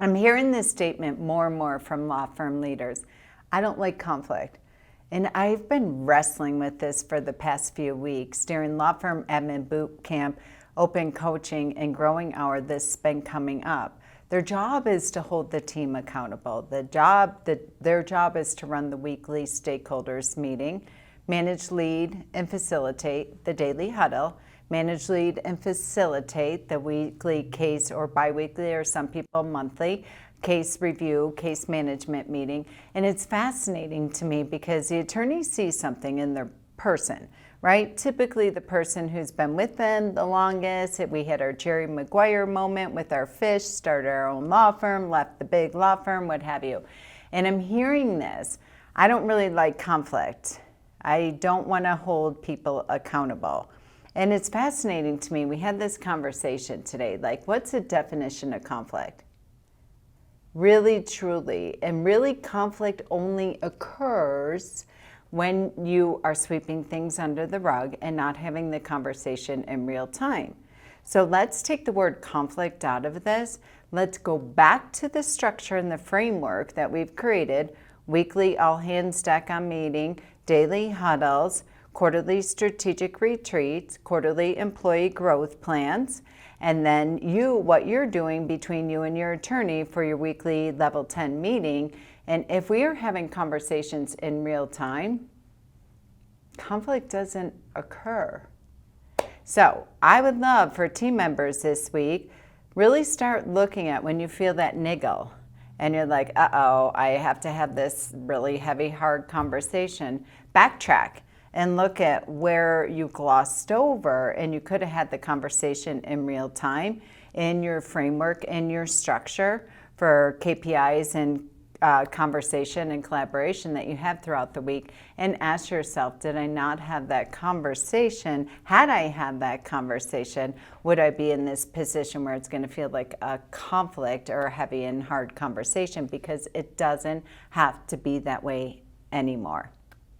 I'm hearing this statement more and more from law firm leaders. I don't like conflict. And I've been wrestling with this for the past few weeks. During Law Firm Admin Boot Camp, Open Coaching, and Growing Hour, this has been coming up. Their job is to hold the team accountable. Their job is to run the weekly stakeholders meeting, manage, lead, and facilitate the daily huddle, manage, lead, and facilitate the weekly case or biweekly, or some people monthly, case review, case management meeting. And it's fascinating to me because the attorney sees something in their person, right? Typically the person who's been with them the longest. We had our Jerry Maguire moment with our fish, started our own law firm, left the big law firm, what have you. And I'm hearing this. I don't really like conflict. I don't want to hold people accountable. And it's fascinating to me. We had this conversation today, like, what's the definition of conflict? Really, truly, and really conflict only occurs when you are sweeping things under the rug and not having the conversation in real time. So let's take the word conflict out of this. Let's go back to the structure and the framework that we've created: weekly all hands deck on meeting, daily huddles, quarterly strategic retreats, quarterly employee growth plans, and then what you're doing between you and your attorney for your weekly level 10 meeting. And if we are having conversations in real time, conflict doesn't occur. So I would love for team members this week, really start looking at when you feel that niggle and you're like, uh-oh, I have to have this really heavy, hard conversation. Backtrack and look at where you glossed over and you could have had the conversation in real time in your framework, in your structure for KPIs and conversation and collaboration that you have throughout the week, and ask yourself, did I not have that conversation? Had I had that conversation, would I be in this position where it's going to feel like a conflict or a heavy and hard conversation? Because it doesn't have to be that way anymore.